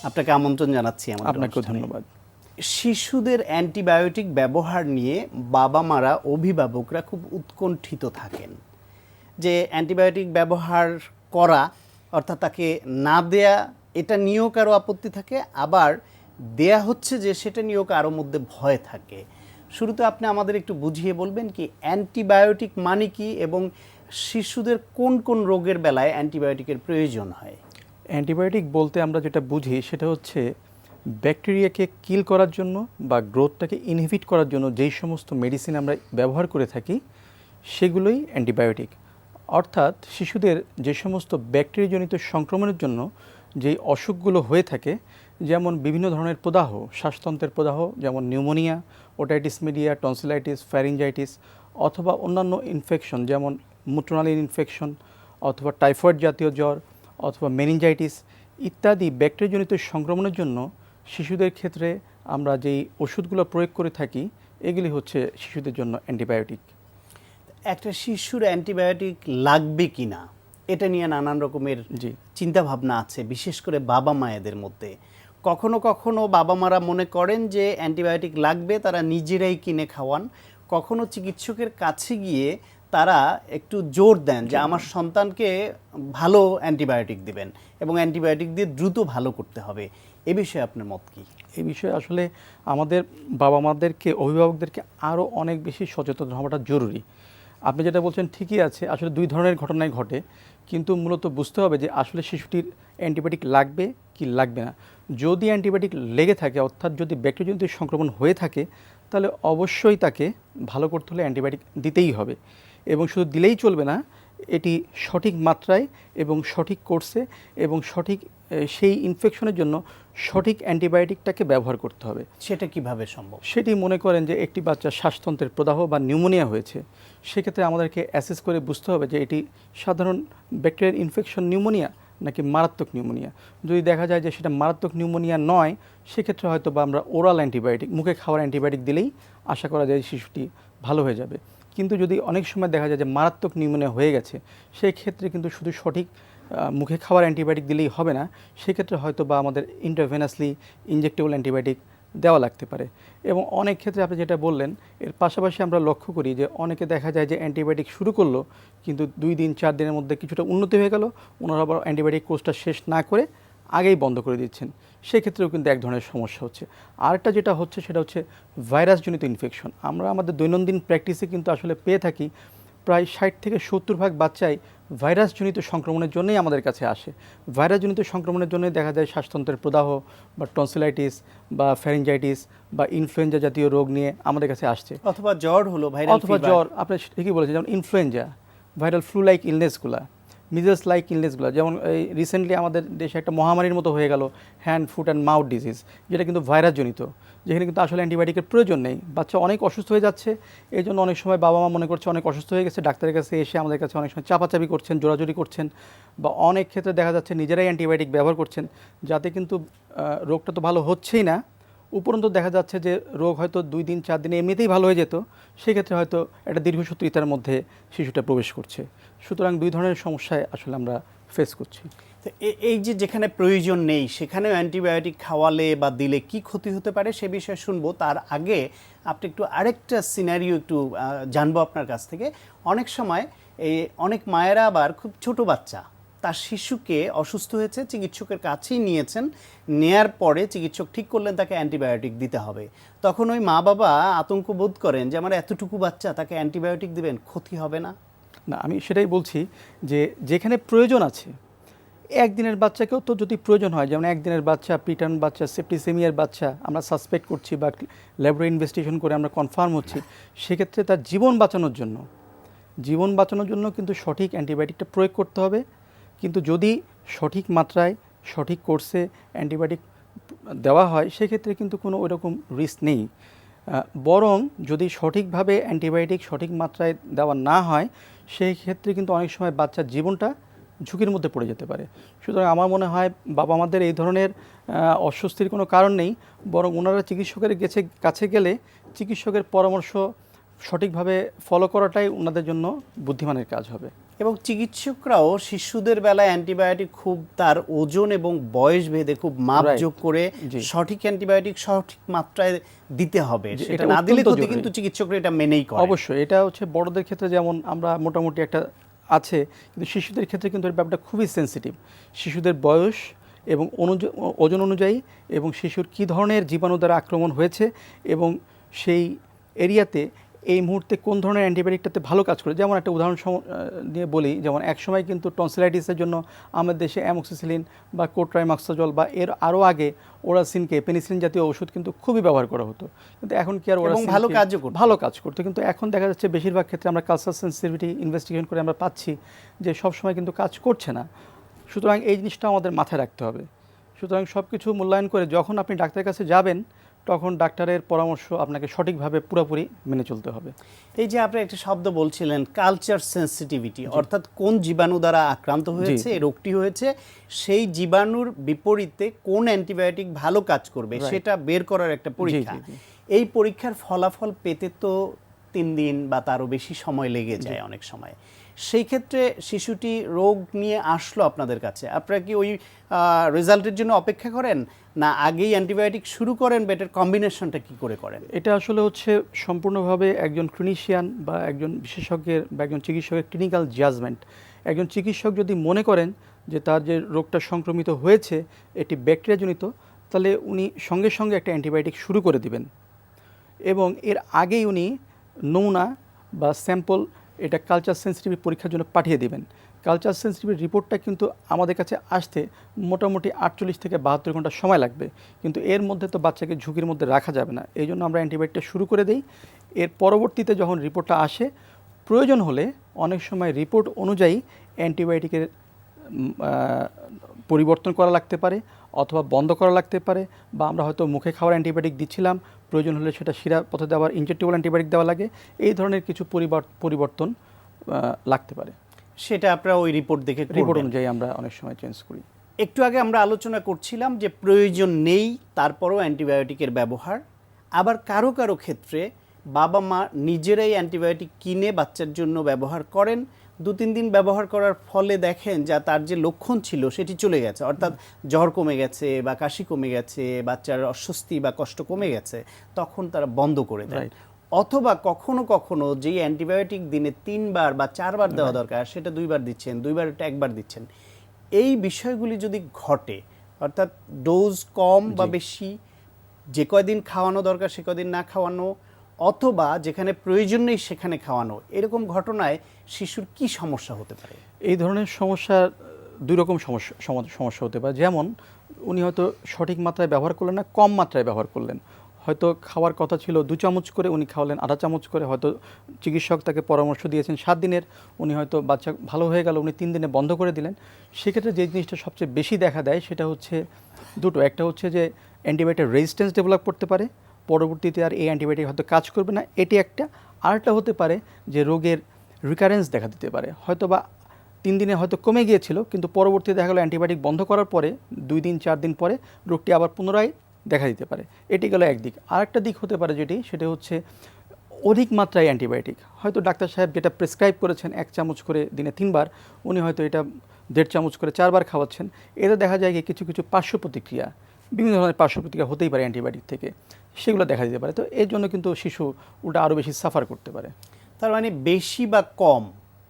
আপনাকে আমন্ত্রণ জানাচ্ছি আমাদের আপনাকেও অনুষ্ঠানে। ধন্যবাদ। শিশুদের অ্যান্টিবায়োটিক ব্যবহার নিয়ে বাবা মারা, অভিভাবকরা খুব উৎকণ্ঠিত থাকেন যে অ্যান্টিবায়োটিক ব্যবহার করা অর্থাৎ তাকে না দেয়া, এটা নিয়েও কারো আপত্তি থাকে, আবার দেয়া হচ্ছে যে সেটা নিয়েও কারো মধ্যে ভয় থাকে। শুরুতে আপনি আমাদের একটু বুঝিয়ে বলবেন কি অ্যান্টিবায়োটিক মানে কি এবং শিশুদের কোন কোন রোগের বেলায় অ্যান্টিবায়োটিকের প্রয়োজন হয়? অ্যান্টিবায়োটিক বলতে আমরা যেটা বুঝি সেটা হচ্ছে ব্যাকটেরিয়াকে কিল করার জন্য বা গ্রোথটাকে ইনহিবিট করার জন্য যেই সমস্ত মেডিসিন আমরা ব্যবহার করে থাকি সেগুলোই অ্যান্টিবায়োটিক। অর্থাৎ শিশুদের যে সমস্ত ব্যাকটেরিয়াজনিত সংক্রমণের জন্য যেই অসুখগুলো হয়ে থাকে, যেমন বিভিন্ন ধরনের প্রদাহ, শ্বাসতন্ত্রের প্রদাহ, যেমন pneumonia, otitis media, tonsillitis, pharyngitis, অথবা অন্যান্য ইনফেকশন যেমন মূত্রনালীর ইনফেকশন, অথবা টাইফয়েড জাতীয় জ্বর, অথবা মেনিনজাইটিস ইত্যাদি ব্যাকটেরিয়াজনিত সংক্রমণের জন্য শিশুদের ক্ষেত্রে আমরা যেই ওষুধগুলো প্রয়োগ করে থাকি এগুলি হচ্ছে শিশুদের জন্য অ্যান্টিবায়োটিক। একটা শিশুর অ্যান্টিবায়োটিক লাগবে কি না এটা নিয়ে নানান রকমের জি। চিন্তা ভাবনা আছে, বিশেষ করে বাবা মায়েদের মধ্যে। কখনো কখনো বাবা মারা মনে করেন যে অ্যান্টিবায়োটিক লাগবে, তারা নিজেরাই কিনে খাওয়ান। কখনো চিকিৎসকের কাছে গিয়ে তারা একটু জোর দেন যে আমার সন্তানকে ভালো অ্যান্টিবায়োটিক দিবেন এবং অ্যান্টিবায়োটিক দিয়ে দ্রুত ভালো করতে হবে। এ বিষয়ে আপনার মত কি? এই বিষয়ে আসলে আমাদের বাবা মাদেরকে, অভিভাবকদেরকে আরও অনেক বেশি সচেতন হওয়াটা জরুরি। আপনি যেটা বলছেন ঠিকই আছে, আসলে দুই ধরনের ঘটনাই ঘটে, কিন্তু মূলত বুঝতে হবে যে আসলে শিশুটির অ্যান্টিবায়োটিক লাগবে কি লাগবে না। যদি অ্যান্টিবায়োটিক লেগে থাকে, অর্থাৎ যদি ব্যাকটেরিয়াজনিত সংক্রমণ হয়ে থাকে, তাহলে অবশ্যই তাকে ভালো করতে হলে অ্যান্টিবায়োটিক দিতেই হবে। এবং শুধু দিলেই চলবে না, এটি সঠিক মাত্রায় এবং সঠিক কোর্সে এবং সঠিক সেই ইনফেকশনের জন্য সঠিক অ্যান্টিবায়োটিকটাকে ব্যবহার করতে হবে। সেটা কিভাবে সম্ভব? সেটি মনে করেন যে একটি বাচ্চা শ্বাসতন্ত্রের প্রদাহ বা নিউমোনিয়া হয়েছে, সেক্ষেত্রে আমাদেরকে অ্যাসেস করে বুঝতে হবে যে এটি সাধারণ ব্যাকটেরিয়াল ইনফেকশন নিউমোনিয়া নাকি মারাত্মক নিউমোনিয়া। যদি দেখা যায় যে সেটা মারাত্মক নিউমোনিয়া নয়, সেক্ষেত্রে হয়তো বা আমরা ওরাল অ্যান্টিবায়োটিক, মুখে খাওয়ার অ্যান্টিবায়োটিক দিলেই আশা করা যায় শিশুটি ভালো হয়ে যাবে। কিন্তু যদি অনেক সময় দেখা যায় যে মারাত্মক নিউমোনিয়া হয়ে গেছে, সেই ক্ষেত্রে কিন্তু শুধু সঠিক মুখে খাওয়ার অ্যান্টিবায়োটিক দিলেই হবে না, সেক্ষেত্রে হয়তো বা আমাদের ইন্টারভেনাসলি ইনজেক্টেবল অ্যান্টিবায়োটিক দেওয়া লাগতে পারে। এবং অনেক ক্ষেত্রে আপনি যেটা বললেন, এর পাশাপাশি আমরা লক্ষ্য করি যে অনেকে দেখা যায় যে অ্যান্টিবায়োটিক শুরু করলো, কিন্তু 2 দিন 4 দিনের মধ্যে কিছুটা উন্নতি হয়ে গেল, ওনারা আবার অ্যান্টিবায়োটিক কোর্সটা শেষ না করে আগেই বন্ধ করে দিচ্ছেন। সেক্ষেত্রেও কিন্তু এক ধরনের সমস্যা হচ্ছে। আরেকটা যেটা হচ্ছে সেটা হচ্ছে ভাইরাসজনিত ইনফেকশন। আমরা আমাদের দৈনন্দিন প্র্যাকটিসে কিন্তু আসলে পেয়ে থাকি প্রায় 60 থেকে 70% বাচ্চাই ভাইরাসজনিত সংক্রমণের জন্যই আমাদের কাছে আসে। ভাইরাসজনিত সংক্রমণের জন্যই দেখা যায় শ্বাসতন্ত্রের প্রদাহ বা টনসিলাইটিস বা ফ্যারিঞ্জাইটিস বা ইনফ্লুয়েঞ্জা জাতীয় রোগ নিয়ে আমাদের কাছে আসছে। অথবা জ্বর হলো, ভাইরাল অথবা জ্বর, আপনি ঠিকই বলেছেন, যেমন ইনফ্লুয়েঞ্জা, ভাইরাল ফ্লু লাইক ইলনেসগুলা, মিজেলস লাইক ইলনেসগুলো, যেমন এই রিসেন্টলি আমাদের দেশে একটা মহামারীর মতো হয়ে গেল hand, foot and mouth disease, যেটা কিন্তু ভাইরাসজনিত, যেখানে কিন্তু আসলে অ্যান্টিবায়োটিকের প্রয়োজন নেই। বাচ্চা অনেক অসুস্থ হয়ে যাচ্ছে, এই জন্য অনেক সময় বাবা মা মনে করছে অনেক অসুস্থ হয়ে গেছে, ডাক্তারের কাছে এসে আমাদের কাছে অনেক সময় চাপাচাপি করছেন, জোরাজুরি করছেন, বা অনেক ক্ষেত্রে দেখা যাচ্ছে নিজেরাই অ্যান্টিবায়োটিক ব্যবহার করছেন, যাতে কিন্তু রোগটা তো ভালো হচ্ছেই না, উপরন্তু দেখা যাচ্ছে যে রোগ হয়তো 2 দিন 4 দিনে এমনিতেই ভালো হয়ে যেত, সেক্ষেত্রে হয়তো একটা দীর্ঘসূত্রিতার মধ্যে শিশুটা প্রবেশ করছে। সুতরাং 2 ধরনের সমস্যায় আসলে আমরা ফেস করছি। তো এই যে যেখানে প্রয়োজন নেই সেখানেও অ্যান্টিবায়োটিক খাওয়ালে বা দিলে কি ক্ষতি হতে পারে সে বিষয়ে শুনবো। তার আগে আপনি একটু আরেকটা সিনারিও একটু জানবো আপনার কাছ থেকে। অনেক সময় অনেক মায়েরা আবার খুব ছোট বাচ্চা, তার শিশুকে অসুস্থ হয়েছে, চিকিৎসকের কাছেই নিয়েছেন, নেয়ার পরে চিকিৎসক ঠিক করলেন তাকে অ্যান্টিবায়োটিক দিতে হবে। তখন ওই মা বাবা আতঙ্ক বোধ করেন যে আমার এতটুকু বাচ্চা, তাকে অ্যান্টিবায়োটিক দিবেন, ক্ষতি হবে না? না, আমি সেটাই বলছি যে যেখানে প্রয়োজন আছে, একদিনের বাচ্চাকেও তো যদি প্রয়োজন হয়, যেমন একদিনের বাচ্চা, প্রিটার্ম বাচ্চা, সেপ্টিসেমিয়ার বাচ্চা আমরা সাসপেক্ট করছি বা ল্যাবরেটরি ইনভেস্টিগেশন করে আমরা কনফার্ম হচ্ছি, সেক্ষেত্রে তার জীবন বাঁচানোর জন্য কিন্তু সঠিক অ্যান্টিবায়োটিকটা প্রয়োগ করতে হবে। কিন্তু যদি সঠিক মাত্রায় সঠিক কোর্সে অ্যান্টিবায়োটিক দেওয়া হয়, সেক্ষেত্রে কিন্তু কোনো ওইরকম রিস্ক নেই। বরং যদি সঠিকভাবে অ্যান্টিবায়োটিক সঠিক মাত্রায় দেওয়া না হয়, সেই ক্ষেত্রে কিন্তু অনেক সময় বাচ্চার জীবনটা ঝুঁকির মধ্যে পড়ে যেতে পারে। সুতরাং আমার মনে হয় বাবা মাদের এই ধরনের অস্বস্তির কোনো কারণ নেই, বরং ওনারা চিকিৎসকের কাছে গেলে চিকিৎসকের পরামর্শ সঠিকভাবে ফলো করাটাই ওনাদের জন্য বুদ্ধিমানের কাজ হবে। এবং চিকিৎসকরাও শিশুদের বেলায় অ্যান্টিবায়োটিক খুব তার ওজন এবং বয়স ভেদে খুব মাপযোগ করে জি। সঠিক অ্যান্টিবায়োটিক সঠিক মাত্রায় দিতে হবে, জি, সেটা এটা না দিলে অত্যন্ত ক্ষতি, জরুরি। কিন্তু চিকিৎসকরা এটা মেনেই করে। অবশ্যই এটা হচ্ছে বড়দের ক্ষেত্রে যেমন আমরা মোটামুটি একটা আছে, কিন্তু শিশুদের ক্ষেত্রে কিন্তু এর ব্যাপারটা খুবই সেনসিটিভ। শিশুদের বয়স এবং ওজন অনুযায়ী এবং শিশুর কী ধরনের জীবাণু দ্বারা আক্রমণ হয়েছে এবং সেই এরিয়াতে এই মুহূর্তে কোন ধরনের অ্যান্টিবায়োটিকটাতে ভালো কাজ করে। যেমন একটা উদাহরণ দিয়ে বলি, যেমন একসময় কিন্তু টনসিলাইটিসের জন্য আমাদের দেশে অ্যামোক্সিসিলিন বা কোট্রাইমাক্সোজল বা এর আরও আগে ওরাসিনকে, পেনিসিলিন জাতীয় ওষুধ কিন্তু খুবই ব্যবহার করা হতো। কিন্তু এখন কি আর এবং ওরাসিন ভালো কাজও করতো। ভালো কাজ করতো, কিন্তু এখন দেখা যাচ্ছে বেশিরভাগ ক্ষেত্রে আমরা কালচার সেন্সিটিভিটি ইনভেস্টিগেশন করে আমরা পাচ্ছি যে সবসময় কিন্তু কাজ করছে না। সুতরাং এই জিনিসটা আমাদের মাথায় রাখতে হবে। সুতরাং সব কিছু মূল্যায়ন করে যখন আপনি ডাক্তারের কাছে যাবেন, তখন ডাক্তারের পরামর্শ আপনাকে সঠিকভাবে পুরোপুরি মেনে চলতে হবে। এই যে আপনি একটা শব্দ বলছিলেন কালচার সেন্সিটিভিটি, অর্থাৎ কোন জীবাণু দ্বারা আক্রান্ত হয়েছে, এই রোগটি হয়েছে, সেই জীবাণুর বিপরীতে কোন অ্যান্টিবায়োটিক ভালো কাজ করবে সেটা বের করার একটা পরীক্ষা। জি। এই পরীক্ষার ফলাফল পেতে তো 3 দিন বা তারও বেশি সময় লেগে যায় অনেক সময়। সেই ক্ষেত্রে শিশুটি রোগ নিয়ে আসলো আপনাদের কাছে, আপনারা কি ওই রেজাল্টের জন্য অপেক্ষা করেন, না আগেই অ্যান্টিবায়োটিক শুরু করেন, বা এটার কম্বিনেশনটা কি করে করেন? এটা আসলে হচ্ছে সম্পূর্ণভাবে একজন ক্লিনিশিয়ান বা একজন বিশেষজ্ঞের বা একজন চিকিৎসকের ক্লিনিক্যাল জাজমেন্ট। একজন চিকিৎসক যদি মনে করেন যে তার যে রোগটা সংক্রমিত হয়েছে এটি ব্যাকটেরিয়াজনিত, তাহলে উনি সঙ্গে সঙ্গে একটা অ্যান্টিবায়োটিক শুরু করে দিবেন এবং এর আগেই উনি নমুনা বা স্যাম্পল এটা কালচার সেন্সিটিভ পরীক্ষার জন্য পাঠিয়ে দিবেন। কালচার সেন্সিটিভ রিপোর্টটা কিন্তু আমাদের কাছে আসতে মোটামুটি 48 থেকে 72 ঘন্টা সময় লাগবে, কিন্তু এর মধ্যে তো বাচ্চাকে ঝুঁকির মধ্যে রাখা যাবে না। এই জন্য আমরা অ্যান্টিবায়োটিকটা শুরু করে দিই। এর পরবর্তীতে যখন রিপোর্টটা আসে, প্রয়োজন হলে অনেক সময় রিপোর্ট অনুযায়ী অ্যান্টিবায়োটিকের পরিবর্তন করা লাগতে পারে অথবা বন্ধ করা লাগতে পারে, বা আমরা হয়তো মুখে খাওয়ার অ্যান্টিবায়োটিক দিচ্ছিলাম, প্রয়োজন হলে সেটা শিরা পথে দেওয়ার ইনজেক্টেবল অ্যান্টিবায়োটিক দেওয়া লাগে। এই ধরনের কিছু পরিবর্তন লাগতে পারে। সেটা আপনারা ওই রিপোর্ট দেখে রিপোর্ট করবেন। অনুযায়ী আমরা অনেক সময় চেঞ্জ করি। একটু আগে আমরা আলোচনা করছিলাম যে প্রয়োজন নেই তারপরও অ্যান্টিবায়োটিকের ব্যবহার, আবার কারো কারো ক্ষেত্রে বাবা মা নিজেরাই অ্যান্টিবায়োটিক কিনে বাচ্চার জন্য ব্যবহার করেন, 2-3 দিন ব্যবহার করার ফলে দেখেন যা তার যে লক্ষণ ছিল সেটি চলে গেছে, অর্থাৎ জ্বর কমে গেছে বা কাশি কমে গেছে, বাচ্চার অস্বস্তি বা কষ্ট কমে গেছে, তখন তারা বন্ধ করে দেয়। অথবা কখনো কখনো যেই অ্যান্টিবায়োটিক দিনে 3 বার বা 4 বার দেওয়া দরকার সেটা 2 বার দিচ্ছেন, 2 বার এটা 1 বার দিচ্ছেন। এই বিষয়গুলি যদি ঘটে, অর্থাৎ ডোজ কম বা বেশি, যে কয়দিন খাওয়ানো দরকার সে কয়দিন না খাওয়ানো, অথবা যেখানে প্রয়োজন নেই সেখানে খাওয়ানো, এরকম ঘটনায় শিশুর কি সমস্যা হতে পারে? এই ধরনের সমস্যা দুই রকম সমস্যা হতে পারে। যেমন উনি হয়তো সঠিক মাত্রায় ব্যবহার করলেন না, কম মাত্রায় ব্যবহার করলেন। হয়তো খাওয়ার কথা ছিল 2 চামচ করে, উনি খাওয়ালেন আধা চামচ করে। হয়তো চিকিৎসক তাকে পরামর্শ দিয়েছেন 7 দিনের, উনি হয়তো বাচ্চা ভালো হয়ে গেল, উনি 3 দিনে বন্ধ করে দিলেন। সেক্ষেত্রে যে জিনিসটা সবচেয়ে বেশি দেখা দেয় সেটা হচ্ছে দুটো। একটা হচ্ছে যে অ্যান্টিবায়োটিক রেজিস্ট্যান্স ডেভেলপ করতে পারে, পরবর্তীতে আর এই অ্যান্টিবায়োটিক হয়তো কাজ করবে না, এটি একটা। আরেকটা হতে পারে যে রোগের রিকারেন্স দেখা দিতে পারে, হয়তো বা 3 দিনে হয়তো কমে গিয়েছিল, কিন্তু পরবর্তীতে দেখা গেলো অ্যান্টিবায়োটিক বন্ধ করার পরে 2 দিন 4 দিন পরে রোগটি আবার পুনরায় দেখা দিতে পারে। এটি গেল একদিক। আরেকটা দিক হতে পারে সেটা হচ্ছে অধিক মাত্রায় অ্যান্টিবায়োটিক। হয়তো ডাক্তার সাহেব যেটা প্রেসক্রাইব করেছেন 1 চামচ করে দিনে 3 বার, উনি হয়তো এটা 1.5 চামচ করে 4 বার খাওয়াচ্ছেন। এতে দেখা যায় কিছু কিছু পার্শ্ব প্রতিক্রিয়া, বিভিন্ন ধরনের পার্শ্ব প্রতিক্রিয়া হতেই পারে অ্যান্টিবায়োটিক থেকে, সেগুলো দেখা দিতে পারে। তো এর জন্য কিন্তু শিশু ওটা আরও বেশি সাফার করতে পারে। তার মানে বেশি বা কম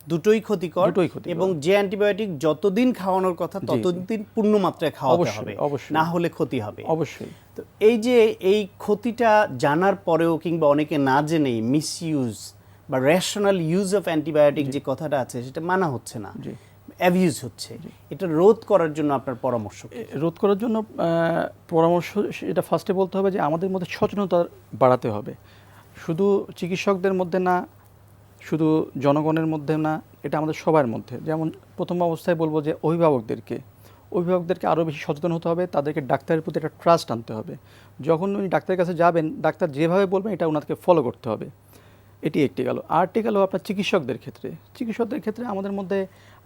দুটোই ক্ষতিকর, দুটোই ক্ষতিকর। এবং যে অ্যান্টিবায়োটিক যতদিন খাওয়ানোর কথা ততদিন পূর্ণ মাত্রায় খাওয়াতে হবে, অবশ্যই। না হলে ক্ষতি হবে। অবশ্যই। তো এই যে এই ক্ষতিটা জানার পরেও কিংবা অনেকে না জেনেই মিসইউজ বা রেশনাল ইউজ অফ অ্যান্টিবায়োটিক যে কথাটা আছে সেটা মানা হচ্ছে না, অ্যাবিউজ হচ্ছে, এটা রোধ করার জন্য আপনার পরামর্শ কি? রোধ করার জন্য পরামর্শ, এটা ফার্স্টে বলতে হবে যে আমাদের মধ্যে সচেতনতা বাড়াতে হবে। শুধু চিকিৎসকদের মধ্যে না, শুধু জনগণের মধ্যে না, এটা আমাদের সবার মধ্যে। যেমন প্রথম অবস্থায় বলবো যে অভিভাবকদেরকে আরও বেশি সচেতন হতে হবে, তাদেরকে ডাক্তারের প্রতি একটা ট্রাস্ট আনতে হবে। যখন উনি ডাক্তারের কাছে যাবেন, ডাক্তার যেভাবে বলবেন এটা ওনাদেরকে ফলো করতে হবে। এটি একটি গেল। আরেকটি গেল আপনার চিকিৎসকদের ক্ষেত্রে আমাদের মধ্যে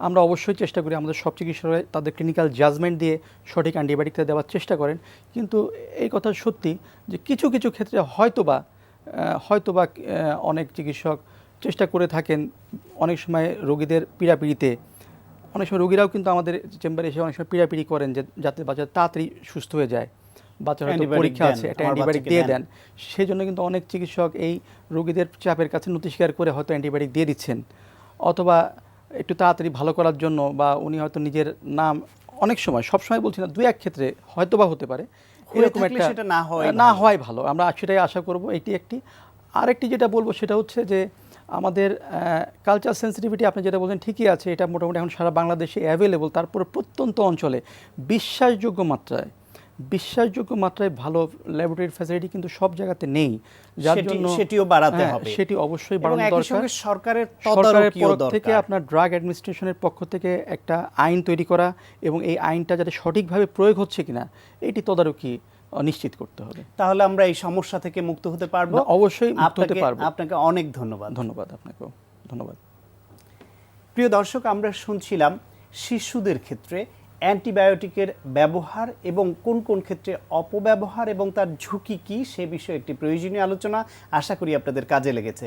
আমরা অবশ্যই চেষ্টা করি, আমাদের সব চিকিৎসকরা তাদের ক্লিনিক্যাল জাজমেন্ট দিয়ে সঠিক অ্যান্টিবায়োটিকটা দেওয়ার চেষ্টা করেন। কিন্তু এই কথা সত্যি যে কিছু কিছু ক্ষেত্রে হয়তোবা অনেক চিকিৎসক চেষ্টা করে থাকেন অনেক সময় রোগীদের পীড়াপিড়িতে, অনেক সময় রোগীরাও কিন্তু আমাদের চেম্বারে এসে অনেক সময় পীড়াপিড়ি করেন যে যাতে বাচ্চা তাড়াতাড়ি সুস্থ হয়ে যায়, বাচ্চার হয়তো Antibiotic পরীক্ষা দেন, আছে, একটা আমার অ্যান্টিবায়োটিক বাচ্চাকে দিয়ে দেন। দেন। সেই জন্য কিন্তু অনেক চিকিৎসক এই রোগীদের চাপের কাছে নতি স্বীকার করে হয়তো অ্যান্টিবায়োটিক দিয়ে দিচ্ছেন, অথবা একটু তাড়াতাড়ি ভালো করার জন্য বা উনি হয়তো নিজের নাম, অনেক সময়, সব সময় বলছি না, দুই এক ক্ষেত্রে হয়তো বা হতে পারে, হয়ে থাকলে সেটা না হওয়াই ভালো। আমরা সেটাই আশা করব। এটি একটি। আরেকটি যেটা বলবো সেটা হচ্ছে যে আমাদের কালচার সেন্সিটিভিটি, আপনি যেটা বলছেন ঠিকই আছে, এটা মোটামুটি এখন সারা বাংলাদেশে অ্যাভেলেবল। তারপরে প্রত্যন্ত অঞ্চলে বিশ্বাসযোগ্য মাত্রায় ভালো ল্যাবরেটরি ফ্যাসিলিটি কিন্তু সব জায়গাতে নেই, যার জন্য সেটিও বাড়াতে হবে। সেটি অবশ্যই এবং বাড়ানো একই দরকার। সঙ্গে সরকারের সরকারের তদারকিও পক্ষ থেকে দরকার। আপনার ড্রাগ অ্যাডমিনিস্ট্রেশনের পক্ষ থেকে একটা আইন তৈরি করা এবং এই আইনটা যাতে সঠিকভাবে প্রয়োগ হচ্ছে কিনা এটি তদারকি নিশ্চিত করতে হবে। তাহলে আমরা এই সমস্যা থেকে মুক্ত হতে পারবো। না, অবশ্যই মুক্ত হতে পারবো। আপনাকে অনেক ধন্যবাদ। ধন্যবাদ আপনাকেও, ধন্যবাদ। প্রিয় দর্শক, আমরা শুনছিলাম শিশুদের ক্ষেত্রে অ্যান্টিবায়োটিকের ব্যবহার এবং কোন কোন ক্ষেত্রে অপব্যবহার এবং তার ঝুঁকি কী সে বিষয়ে একটি প্রয়োজনীয় আলোচনা। আশা করি আপনাদের কাজে লেগেছে।